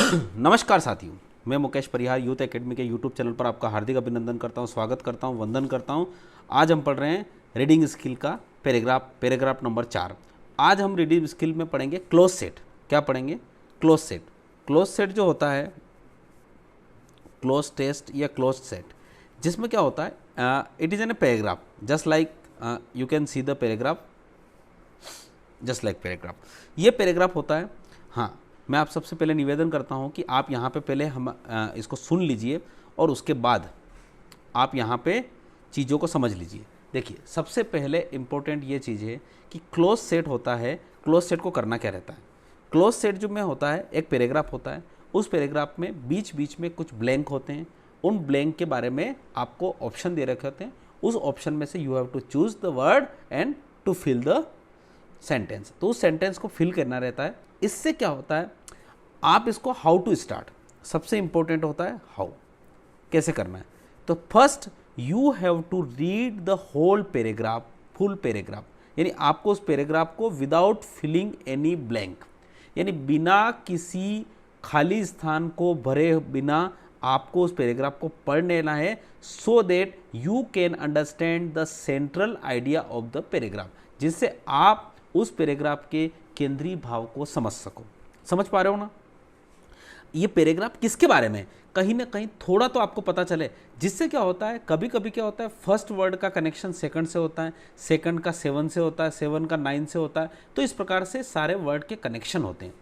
नमस्कार साथियों, मैं मुकेश परिहार यूथ एकेडमी के यूट्यूब चैनल पर आपका हार्दिक अभिनंदन करता हूं, स्वागत करता हूं, वंदन करता हूं। आज हम पढ़ रहे हैं रीडिंग स्किल का पैराग्राफ नंबर 4। आज हम रीडिंग स्किल में पढ़ेंगे क्लोज सेट। क्या पढ़ेंगे? Close set. क्लोज सेट जो होता है क्लोज टेस्ट या क्लोज सेट, जिसमें क्या होता है, it is an a paragraph just like you can see the paragraph, just like paragraph. ये पैराग्राफ होता है। हाँ, मैं आप सबसे पहले निवेदन करता हूँ कि आप यहाँ पे पहले हम इसको सुन लीजिए और उसके बाद आप यहाँ पे चीज़ों को समझ लीजिए। देखिए, सबसे पहले इम्पोर्टेंट ये चीज़ है कि क्लोज सेट होता है। क्लोज सेट को करना क्या रहता है? क्लोज सेट जो में होता है, एक पैराग्राफ होता है, उस पैराग्राफ में बीच बीच में कुछ ब्लैंक होते हैं। उन ब्लैंक के बारे में आपको ऑप्शन दे रखे होते हैं। उस ऑप्शन में से you have to choose the word and to fill the sentence. तो उस सेंटेंस को फिल करना रहता है। इससे क्या होता है, आप इसको हाउ टू स्टार्ट, सबसे इंपॉर्टेंट होता है हाउ, कैसे करना है। तो first you have to read the whole paragraph, full paragraph, यानी आपको उस पैराग्राफ को विदाउट फिलिंग एनी ब्लैंक, यानी बिना किसी खाली स्थान को भरे बिना आपको उस पैराग्राफ को पढ़ लेना है, so that you can understand the central idea of the paragraph, जिससे आप उस पैराग्राफ के केंद्रीय भाव को समझ सको। समझ पा रहे हो ना? ये पैराग्राफ किसके बारे में, कहीं ना कहीं थोड़ा तो आपको पता चले। जिससे क्या होता है, कभी कभी क्या होता है, फर्स्ट वर्ड का कनेक्शन सेकंड से होता है, सेकंड का 7 से होता है, 7 का 9 से होता है। तो इस प्रकार से सारे वर्ड के कनेक्शन होते हैं।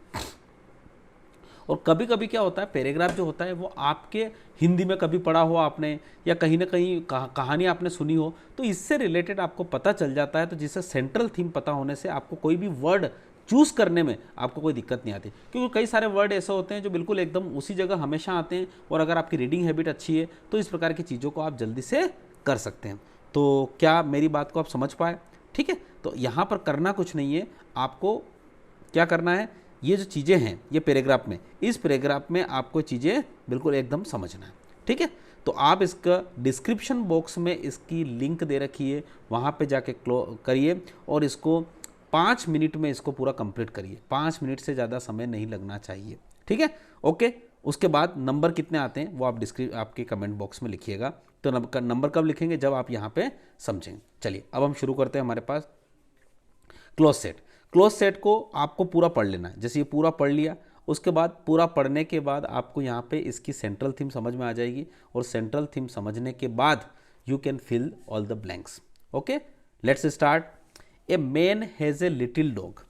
और कभी कभी क्या होता है, पैराग्राफ जो होता है वो आपके हिंदी में कभी पढ़ा हो आपने, या कहीं ना कहीं कहानी आपने सुनी हो, तो इससे रिलेटेड आपको पता चल जाता है। तो जिससे सेंट्रल थीम पता होने से आपको कोई भी वर्ड चूज़ करने में आपको कोई दिक्कत नहीं आती, क्योंकि कई सारे वर्ड ऐसे होते हैं जो बिल्कुल एकदम उसी जगह हमेशा आते हैं। और अगर आपकी रीडिंग हैबिट अच्छी है तो इस प्रकार की चीज़ों को आप जल्दी से कर सकते हैं। तो क्या मेरी बात को आप समझ पाए? ठीक है। तो यहाँ पर करना कुछ नहीं है, आपको क्या करना है, ये जो चीज़ें हैं ये पैराग्राफ में, इस पैराग्राफ में आपको चीज़ें बिल्कुल एकदम समझना है। ठीक है। तो आप इसका डिस्क्रिप्शन बॉक्स में इसकी लिंक दे रखी है, वहाँ पे जाके करिए और इसको 5 मिनट में इसको पूरा कंप्लीट करिए। 5 मिनट से ज़्यादा समय नहीं लगना चाहिए। ठीक है, ओके। उसके बाद नंबर कितने आते हैं वो आप आपके कमेंट बॉक्स में लिखिएगा। तो नंबर कब लिखेंगे? जब आप यहाँ पे समझेंगे। चलिए अब हम शुरू करते हैं। हमारे पास क्लोज सेट। क्लोज सेट को आपको पूरा पढ़ लेना है। जैसे ये पूरा पढ़ लिया, उसके बाद पूरा पढ़ने के बाद आपको यहाँ पे इसकी सेंट्रल थीम समझ में आ जाएगी, और सेंट्रल थीम समझने के बाद you can fill all the blanks. Okay, let's start. A man has a little dog.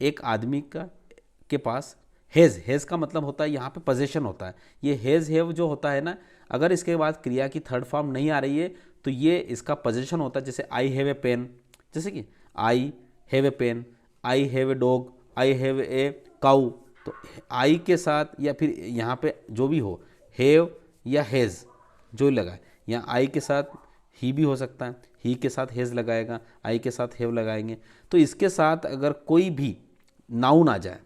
एक आदमी के पास हैज़ का मतलब होता है यहाँ पे पोजेशन होता है। ये हैव जो होता है ना, अगर इसके बाद क्रिया की थर्ड फॉर्म नहीं आ रही है तो ये इसका पोजेशन होता है। जैसे आई हैव ए पेन, जैसे कि I have a pen, I have a dog, I have a cow. तो आई के साथ या फिर यहाँ पे जो भी हो, हैव या हैज़ जो लगाए, यहाँ आई के साथ ही भी हो सकता है, ही के साथ हैज़ लगाएगा, आई के साथ हैव लगाएंगे। तो इसके साथ अगर कोई भी नाउन आ जाए,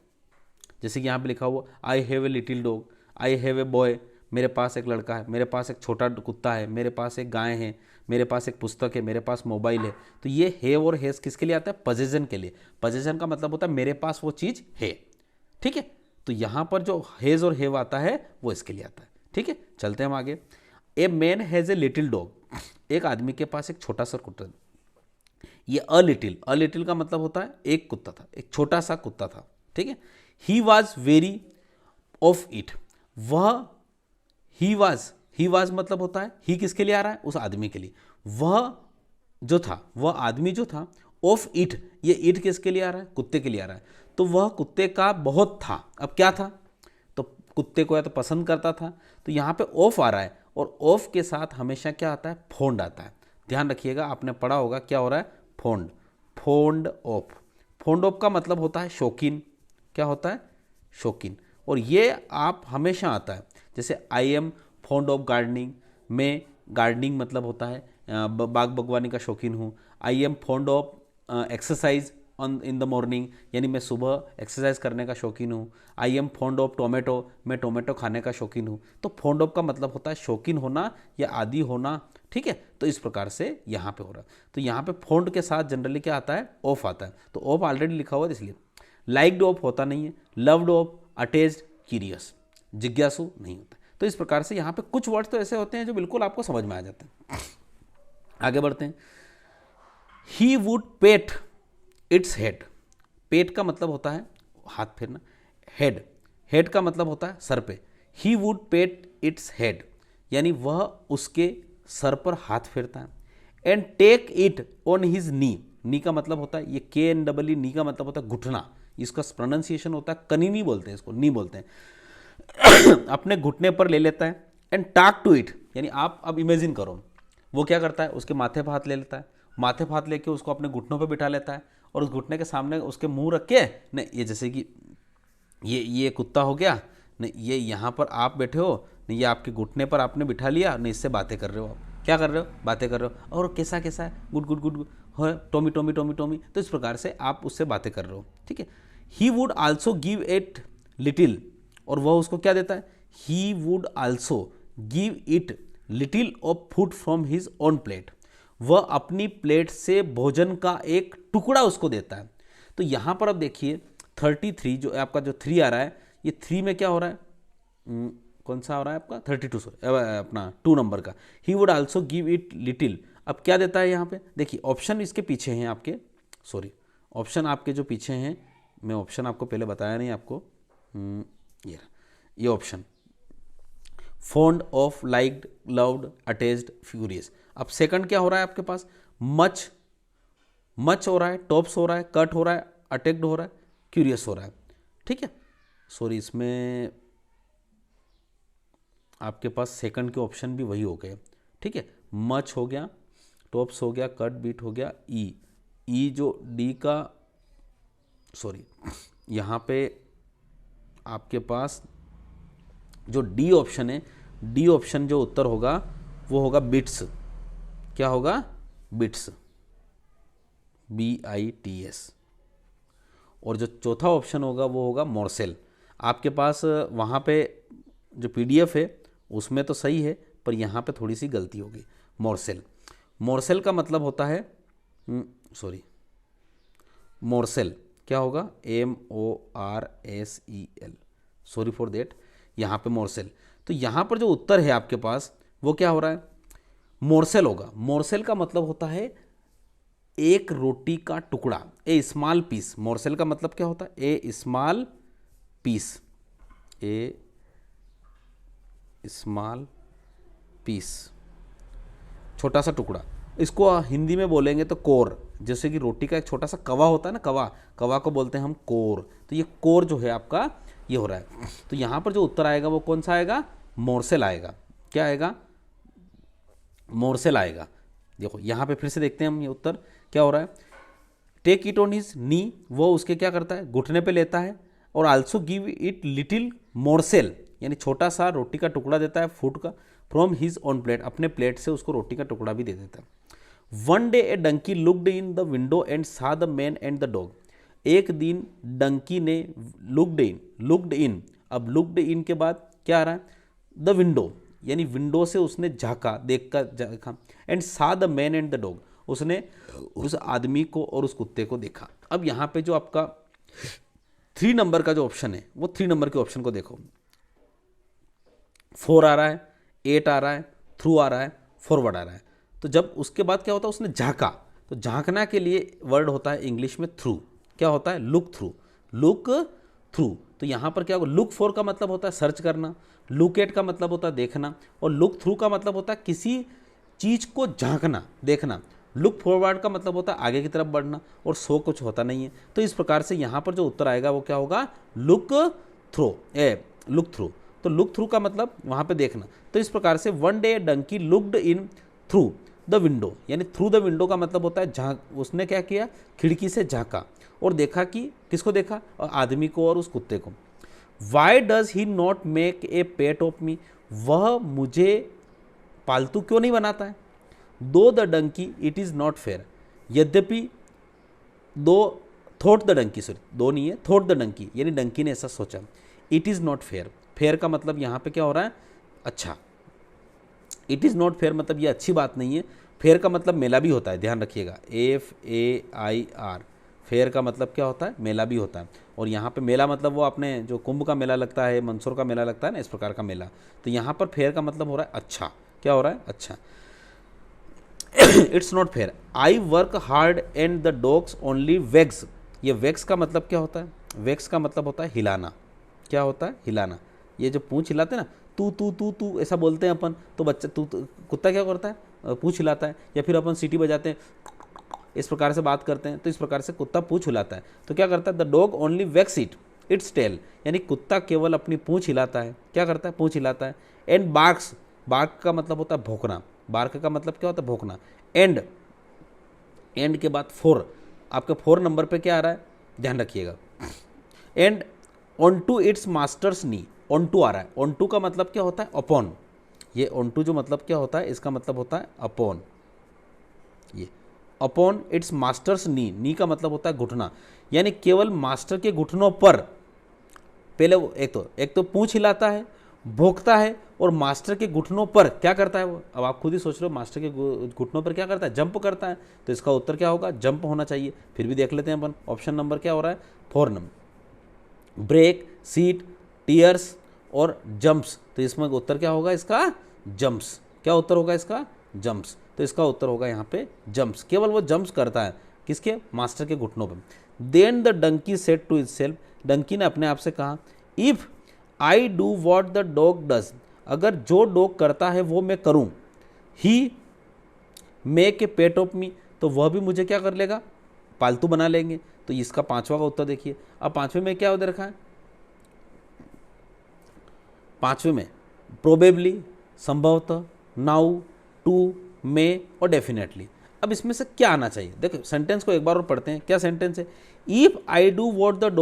जैसे कि यहाँ पे लिखा हुआ आई have A little dog, I have a boy, मेरे पास एक लड़का है, मेरे पास एक छोटा कुत्ता है, मेरे पास एक गाय है, मेरे पास एक पुस्तक है, मेरे पास मोबाइल है। तो ये हैव और हैज़ किसके लिए आता है? पोजेशन के लिए। पोजेशन का मतलब होता है मेरे पास वो चीज़ है। ठीक है। तो यहाँ पर जो हैज़ और हैव आता है वो इसके लिए आता है। ठीक है, चलते हैं हम आगे। ए man has a little dog. एक आदमी के पास एक छोटा सा कुत्ता। ये अ लिटिल का मतलब होता है एक कुत्ता था, एक छोटा सा कुत्ता था। ठीक है। He was very of it. वह ही वॉज मतलब होता है ही किसके लिए आ रहा है? उस आदमी के लिए। वह जो था, वह आदमी जो था, ऑफ इट, ये इट किसके लिए आ रहा है? कुत्ते के लिए आ रहा है। तो वह कुत्ते का बहुत था। अब क्या था? तो कुत्ते को या तो पसंद करता था। तो यहाँ पे ऑफ आ रहा है, और ऑफ के साथ हमेशा क्या आता है? फोन्ड आता है। ध्यान रखिएगा, आपने पढ़ा होगा क्या हो रहा है? Found, found of. Found of का मतलब होता है शौकीन। क्या होता है? शौकीन। और ये आप हमेशा आता है। जैसे I am fond of gardening, में गार्डनिंग मतलब होता है बाग बागवानी का शौकीन हूँ। I am fond of exercise in the morning, यानी मैं सुबह एक्सरसाइज करने का शौकीन हूँ। I am fond of tomato, मैं टोमेटो खाने का शौकीन हूँ। तो फॉन्ड ऑफ का मतलब होता है शौकीन होना या आदी होना। ठीक है। तो इस प्रकार से यहाँ पे हो रहा है। तो यहाँ पे फॉन्ड के साथ जनरली क्या आता है? ऑफ आता है। तो ऑफ ऑलरेडी लिखा हुआ है इसलिए। लाइक्ड ऑफ होता नहीं है। Loved of, attached, curious. जिज्ञासु नहीं होता। तो इस प्रकार से यहाँ पे कुछ वर्ड्स तो ऐसे होते हैं जो बिल्कुल आपको समझ में आ जाते हैं। आगे बढ़ते हैं। He would pet its head. Pet का मतलब होता है हाथ फेरना, हेड, हेड का मतलब होता है सर पे। He would pet its head यानी वह उसके सर पर हाथ फेरता है। And take it on his knee, knee का मतलब होता है ये KNEE, नी का मतलब होता है घुटना, इसका प्रोनाउंसिएशन होता है कनी, नहीं बोलते हैं इसको, नी बोलते हैं। अपने घुटने पर ले लेता है। एंड टाक टू इट यानी आप अब इमेजिन करो वो क्या करता है, उसके माथे पर हाथ ले लेता है, माथे पर हाथ लेके उसको अपने घुटनों पर बिठा लेता है और उस घुटने के सामने उसके मुंह रख के, नहीं ये जैसे कि ये कुत्ता हो गया, नहीं ये यहाँ पर आप बैठे हो, नहीं ये आपके घुटने पर आपने बिठा लिया, नहीं इससे बातें कर रहे हो, आप क्या कर रहे हो, बातें कर रहे हो, और कैसा कैसा है, गुड गुड गुड हो, टॉमी टॉमी टॉमी टॉमी, तो इस प्रकार से आप उससे बातें कर रहे हो, ठीक है। He would also give it little, और वह उसको क्या देता है, he would also give it little of food from his own plate, वह अपनी प्लेट से भोजन का एक टुकड़ा उसको देता है। तो यहाँ पर अब देखिए 33 जो आपका जो 3 आ रहा है, ये 3 में क्या हो रहा है, कौन सा हो रहा है आपका 32 अपना 2 नंबर का। He would also give it little, अब क्या देता है यहाँ पे, देखिए ऑप्शन इसके पीछे हैं आपके, सॉरी ऑप्शन आपके जो पीछे हैं, मैं ऑप्शन आपको पहले बताया नहीं आपको, ये option fond of, liked, loved, attached, furious. अब सेकंड क्या हो रहा है आपके पास, मच, मच हो रहा है, टॉप्स हो रहा है, कट हो रहा है, अटैक्ड हो रहा है, क्यूरियस हो रहा है, ठीक है। सॉरी इसमें आपके पास सेकंड के ऑप्शन भी वही हो गए, ठीक है। मच हो गया, टॉप्स हो गया, कट बीट हो गया, ई जो डी का, सॉरी यहाँ पे आपके पास जो डी ऑप्शन है, डी ऑप्शन जो उत्तर होगा वो होगा बिट्स, क्या होगा, बिट्स, BITS। और जो चौथा ऑप्शन होगा वो होगा मोरसेल। आपके पास वहाँ पे जो PDF है उसमें तो सही है, पर यहाँ पे थोड़ी सी गलती होगी, मोरसेल। मोरसेल का मतलब होता है, सॉरी मोरसेल क्या होगा, MORSEL, सॉरी फॉर देट, यहाँ पे मोरसेल। तो यहाँ पर जो उत्तर है आपके पास वो क्या हो रहा है, मोरसेल होगा। मोरसेल का मतलब होता है एक रोटी का टुकड़ा, ए स्मॉल पीस। मोरसेल का मतलब क्या होता है, ए स्मॉल पीस, ए स्मॉल पीस, छोटा सा टुकड़ा। इसको हिंदी में बोलेंगे तो कोर, जैसे कि रोटी का एक छोटा सा कवा होता है ना, कवा, कवा को बोलते हैं हम कोर। तो ये कोर जो है आपका ये हो रहा है। तो यहाँ पर जो उत्तर आएगा वो कौन सा आएगा, मोरसेल आएगा। क्या आएगा, मोरसेल आएगा। देखो यहाँ पे फिर से देखते हैं हम ये उत्तर क्या हो रहा है, टेक इट ऑन हिज नी, वो उसके क्या करता है, घुटने पे लेता है, और आल्सो गिव इट लिटिल मोरसेल यानी छोटा सा रोटी का टुकड़ा देता है, फूड का, फ्रॉम हिज ऑन प्लेट, अपने प्लेट से उसको रोटी का टुकड़ा भी दे देता है। One day a donkey looked in the window and saw the man and the dog, एक दिन डंकी ने लुकड इन, अब लुकड इन के बाद क्या आ रहा है, द विंडो यानी विंडो से उसने झांका, देखा, and saw the man and the dog, उसने उस आदमी को और उस कुत्ते को देखा। अब यहाँ पे जो आपका 3 नंबर का जो ऑप्शन है वो 3 नंबर के ऑप्शन को देखो, 4 आ रहा है, 8 आ रहा है, थ्रू आ रहा है, फॉरवर्ड आ रहा है। तो जब उसके बाद क्या होता है, उसने झांका, तो झांकना के लिए वर्ड होता है इंग्लिश में थ्रू, क्या होता है, लुक थ्रू, लुक थ्रू। तो यहाँ पर क्या होगा, लुक फॉर का मतलब होता है सर्च करना, लुक एट का मतलब होता है देखना, और लुक थ्रू का मतलब होता है किसी चीज़ को झांकना, देखना। लुक फॉरवर्ड का मतलब होता है आगे की तरफ बढ़ना, और सो कुछ होता नहीं है। तो इस प्रकार से यहाँ पर जो उत्तर आएगा वो क्या होगा, लुक थ्रू, लुक थ्रू। तो लुक थ्रू का मतलब वहाँ पे देखना। तो इस प्रकार से one day donkey looked in through the window, यानी थ्रू द विंडो का मतलब होता है झांक, उसने क्या किया, खिड़की से झांका और देखा कि किसको देखा, और आदमी को और उस कुत्ते को। Why does he not make a pet of me, वह मुझे पालतू क्यों नहीं बनाता है। Though the donkey it is not fair, यद्यपि though thought the Dunki, sorry दो नहीं है, थॉट द डंकी यानी डंकी ने ऐसा सोचा। It is not fair, fair का मतलब यहाँ पे क्या हो रहा है, अच्छा। इट इज़ नॉट फेयर मतलब ये अच्छी बात नहीं है। फेयर का मतलब मेला भी होता है, ध्यान रखिएगा, FAIR, फेयर का मतलब क्या होता है, मेला भी होता है। और यहाँ पे मेला मतलब वो अपने जो कुंभ का मेला लगता है, मंदसौर का मेला लगता है ना, इस प्रकार का मेला। तो यहाँ पर फेयर का मतलब हो रहा है अच्छा। क्या हो रहा है, अच्छा। It's not fair, I work hard and the dogs only wags. ये वेग्स का मतलब क्या होता है, वेग्स का मतलब होता है हिलाना। क्या होता है, हिलाना। ये जो पूंछ हिलाते हैं ना, तू तू तू तू ऐसा बोलते हैं अपन, तो बच्चा तू कुत्ता क्या करता है, पूंछ हिलाता है। या फिर अपन सीटी बजाते हैं, इस प्रकार से बात करते हैं, तो इस प्रकार से कुत्ता पूंछ हिलाता है। तो क्या करता है, the dog only wags its tail, यानी कुत्ता केवल अपनी पूंछ हिलाता है। क्या करता है, पूंछ हिलाता है। एंड बार्क्स, बार्क का मतलब होता है भौंकना, बार्क का मतलब क्या होता है, भौंकना। एंड, एंड के बाद फोर, आपके 4 नंबर पे क्या आ रहा है, ध्यान रखिएगा। And onto its master's knee, onto आ रहा है। ऑन टू का मतलब क्या होता है, अपॉन। ये ऑन टू जो मतलब क्या होता है, इसका मतलब होता है अपॉन। ये अपॉन इट्स मास्टर्स नी, नी का मतलब होता है घुटना, यानी केवल मास्टर के घुटनों पर। पहले वो एक तो पूंछ हिलाता है, भोंकता है, और मास्टर के घुटनों पर क्या करता है वो। अब आप खुद ही सोच लो, मास्टर के घुटनों पर क्या करता है, जंप करता है। तो इसका उत्तर क्या होगा, जंप होना चाहिए। फिर भी देख लेते हैं अपन, ऑप्शन नंबर क्या हो रहा है, 4 नंबर। ब्रेक, सीट, टीयर्स और जंप्स, तो इसमें उत्तर क्या होगा इसका, जंप्स। क्या उत्तर होगा इसका, जंप्स। तो इसका उत्तर होगा यहाँ पे जंप्स, केवल वो जंप्स करता है, किसके, मास्टर के घुटनों पर। Then the donkey said to itself, donkey ने अपने आप से कहा, if I do what the dog does, अगर जो डॉग करता है वो मैं करूं, ही मेक ए पेट ऑफ मी, तो वह भी मुझे क्या कर लेगा, पालतू बना लेंगे। तो इसका 5वां का उत्तर देखिए। अब 5वें में क्या उधर रखा है, 5वें में प्रोबेबली, संभवतः, नाउ, टू, मे और डेफिनेटली। अब इसमें से क्या आना चाहिए, देखो सेंटेंस को एक बार और पढ़ते हैं। क्या सेंटेंस है, if I do what the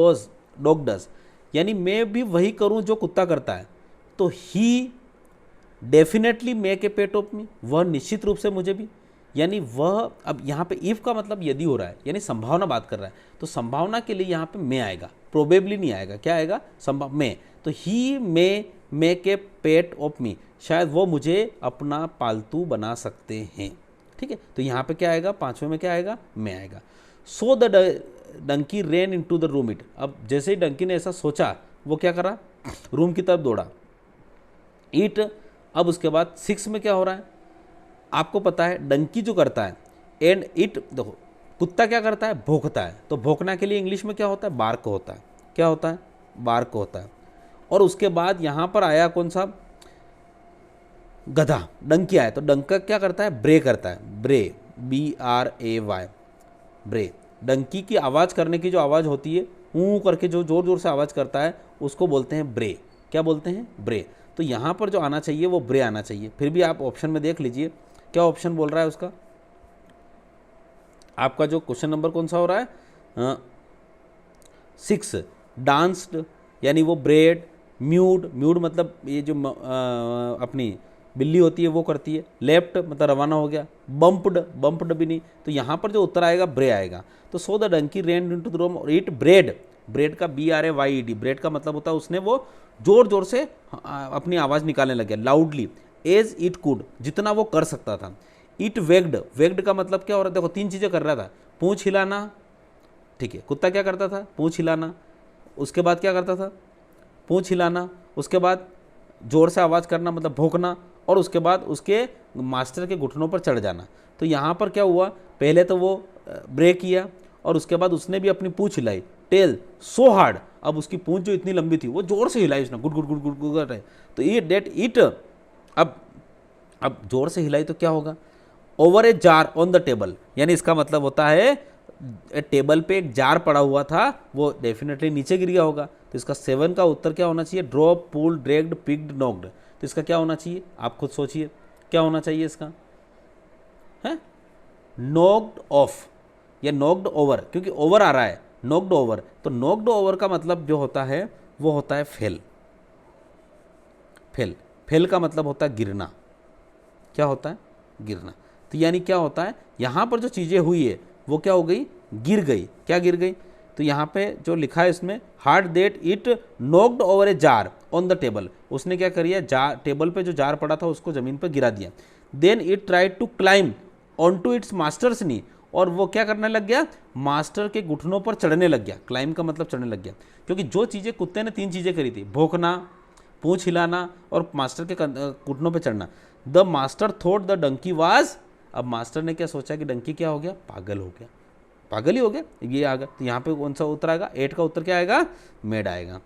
dog does, यानी मैं भी वही करूं जो कुत्ता करता है, तो he definitely make a pet of me, वह निश्चित रूप से मुझे भी, यानी वह, अब यहाँ पे इफ का मतलब यदि हो रहा है, यानी संभावना बात कर रहा है, तो संभावना के लिए यहाँ पे मे आएगा, प्रोबेबली नहीं आएगा। क्या आएगा, संभव में। तो ही may make a pet of मी, शायद वो मुझे अपना पालतू बना सकते हैं। ठीक है, तो यहाँ पे क्या आएगा, 5वें में क्या आएगा, में आएगा। So the donkey ran into the room it, अब जैसे ही डंकी ने ऐसा सोचा, वो क्या करा, रूम की तरफ दौड़ा। ईट, अब उसके बाद 6 में क्या हो रहा है, आपको पता है डंकी जो करता है, एंड इट, देखो कुत्ता क्या करता है, भौंकता है। तो भौंकना के लिए इंग्लिश में क्या होता है, बार्क होता है। क्या होता है, बार्क होता है। और उसके बाद यहाँ पर आया कौन सा, गधा, डंकी आया, तो डंका क्या करता है, ब्रे करता है, ब्रे, BRAY, ब्रे। डंकी की आवाज़ करने की जो आवाज़ होती है, ऊँ करके जो जोर जोर से आवाज़ करता है, उसको बोलते हैं ब्रे। क्या बोलते हैं, ब्रे। तो यहाँ पर जो आना चाहिए वो ब्रे आना चाहिए। फिर भी आप ऑप्शन में देख लीजिए क्या ऑप्शन बोल रहा है उसका, आपका जो क्वेश्चन नंबर कौन सा हो रहा है, 6, डांस्ड, यानी वो ब्रेड, म्यूड, म्यूड मतलब ये जो अपनी बिल्ली होती है वो करती है, लेफ्ट मतलब रवाना हो गया, बम्प्ड, बम्प्ड भी नहीं। तो यहाँ पर जो उत्तर आएगा ब्रे आएगा। तो so the donkey ran into the room और ईट ब्रेड, ब्रेड का BRAYED, ब्रेड का मतलब होता है उसने वो जोर जोर से अपनी आवाज़ निकालने लग गया, लाउडली, एज इट कुड, जितना वो कर सकता था। इट वेग्ड, वेग्ड का मतलब क्या हो रहा है, देखो 3 चीज़ें कर रहा था, पूंछ हिलाना, ठीक है, कुत्ता क्या करता था, पूंछ हिलाना, उसके बाद क्या करता था, पूंछ हिलाना, उसके बाद जोर से आवाज़ करना मतलब भौंकना, और उसके बाद उसके मास्टर के घुटनों पर चढ़ जाना। तो यहाँ पर क्या हुआ, पहले तो वो ब्रेक किया, और उसके बाद उसने भी अपनी पूंछ हिलाई, टेल सो हार्ड, अब उसकी पूंछ जो इतनी लंबी थी वो जोर से हिलाई उसने, good good good good good good. तो ये डेट इट, अब जोर से हिलाई तो क्या होगा, over a jar on the table, यानी इसका मतलब होता है टेबल पे एक जार पड़ा हुआ था, वो डेफिनेटली नीचे गिर गया होगा। तो इसका 7 का उत्तर क्या होना चाहिए, ड्रॉप, पुल, ड्रैग्ड, पिक्ड, नॉक्ड। तो इसका क्या होना चाहिए, आप खुद सोचिए क्या होना चाहिए इसका, है नॉक्ड ऑफ या नॉक्ड ओवर, क्योंकि ओवर आ रहा है, नॉक्ड ओवर। तो नॉक्ड ओवर का मतलब जो होता है वो होता है फेल, फेल, फेल का मतलब होता है गिरना। क्या होता है, गिरना। तो यानी क्या होता है, यहाँ पर जो चीज़ें हुई है वो क्या हो गई, गिर गई। क्या गिर गई, तो यहाँ पे जो लिखा है इसमें, hard that it knocked over a jar on the table, उसने क्या करिए, जार, टेबल पे जो जार पड़ा था उसको ज़मीन पर गिरा दिया। Then it tried to climb onto its master's knee, और वो क्या करने लग गया, मास्टर के घुटनों पर चढ़ने लग गया। क्लाइंब का मतलब चढ़ने लग गया, क्योंकि जो चीज़ें कुत्ते ने 3 चीज़ें करी थी, भौंकना, पूंछ हिलाना और मास्टर के घुटनों पर चढ़ना। The master thought the donkey was, अब मास्टर ने क्या सोचा कि डंकी क्या हो गया, पागल हो गया, पागल ही हो गया, ये आ गया। तो यहाँ पे कौन सा उत्तर आएगा, 8 का उत्तर क्या आएगा, मेड आएगा।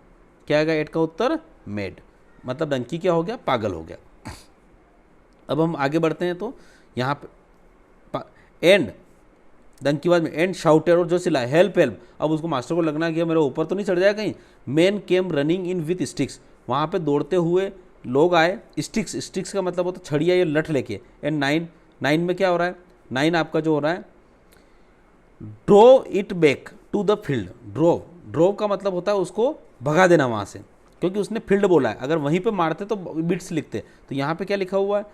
क्या आएगा 8 का उत्तर, मेड, मतलब डंकी क्या हो गया, पागल हो गया। अब हम आगे बढ़ते हैं, तो यहाँ पे एंड डंकी वाज में एंड शाउटेड, और जो चिल्लाया हेल्प हेल्प। अब उसको मास्टर को लगना कि मेरे ऊपर तो नहीं चढ़ जाएगा कहीं। Man came running in with sticks, वहाँ पे दौड़ते हुए लोग आए। स्टिक्स, स्टिक्स का मतलब होता है छड़िया या लठ लेके। एंड 9 में क्या हो रहा है, 9 आपका जो हो रहा है, drove it back to the field. Drove का मतलब होता है उसको भगा देना वहाँ से, क्योंकि उसने फील्ड बोला है, अगर वहीं पे मारते तो बिट्स लिखते। तो यहाँ पे क्या लिखा हुआ है,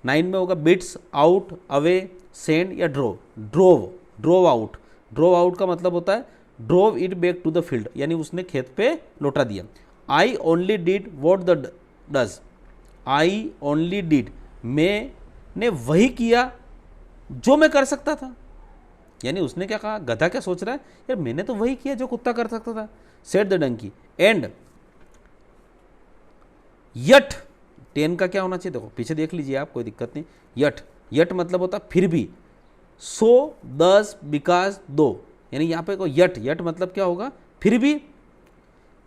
9 में होगा बिट्स, आउट, अवे, सेंड या ड्रोव आउट। ड्रोव आउट का मतलब होता है drove it back to the field, यानी उसने खेत पे लौटा दिया। I only did what the does, I only did, मैंने वही किया जो मैं कर सकता था। यानी उसने क्या कहा, गधा क्या सोच रहा है, यार मैंने तो वही किया जो कुत्ता कर सकता था। Said the donkey and yet, 10 का क्या होना चाहिए, देखो पीछे देख लीजिए आप, कोई दिक्कत नहीं। यट मतलब होता फिर भी, सो, दस, बिकॉज, दो, यानी यहाँ पे यट मतलब क्या होगा, फिर भी।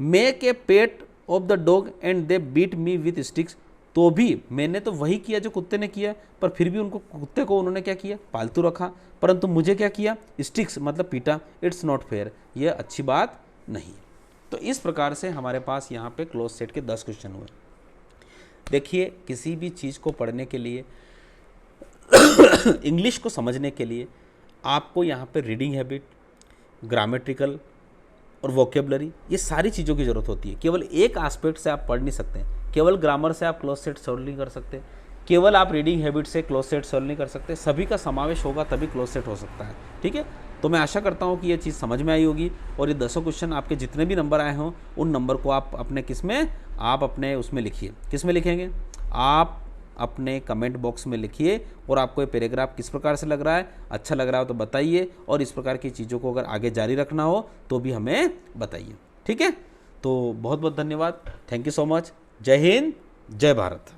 Make a pet of the dog and they beat me with sticks, तो भी मैंने तो वही किया जो कुत्ते ने किया, पर फिर भी उनको, कुत्ते को उन्होंने क्या किया, पालतू रखा, परंतु मुझे क्या किया, स्टिक्स मतलब पीटा। इट्स नॉट फेयर, ये अच्छी बात नहीं। तो इस प्रकार से हमारे पास यहाँ पे क्लोज सेट के 10 क्वेश्चन हुए। देखिए, किसी भी चीज़ को पढ़ने के लिए इंग्लिश को समझने के लिए आपको यहाँ पे रीडिंग हैबिट, ग्रामेट्रिकल और वोकेबलरी, ये सारी चीज़ों की ज़रूरत होती है। केवल एक एस्पेक्ट से आप पढ़ नहीं सकते, केवल ग्रामर से आप क्लोज सेट सॉल्व नहीं कर सकते, केवल आप रीडिंग हैबिट से क्लोज सेट सॉल्व नहीं कर सकते, सभी का समावेश होगा तभी क्लोज सेट हो सकता है। ठीक है, तो मैं आशा करता हूँ कि ये चीज़ समझ में आई होगी, और ये 10 क्वेश्चन आपके जितने भी नंबर आए हों, उन नंबर को आप अपने किस में, आप अपने उसमें लिखिए। किस में लिखेंगे, आप अपने कमेंट बॉक्स में लिखिए, और आपको ये पैराग्राफ किस प्रकार से लग रहा है, अच्छा लग रहा हो तो बताइए, और इस प्रकार की चीज़ों को अगर आगे जारी रखना हो तो भी हमें बताइए। ठीक है, तो बहुत बहुत धन्यवाद, थैंक यू सो मच, जय हिंद, जय भारत।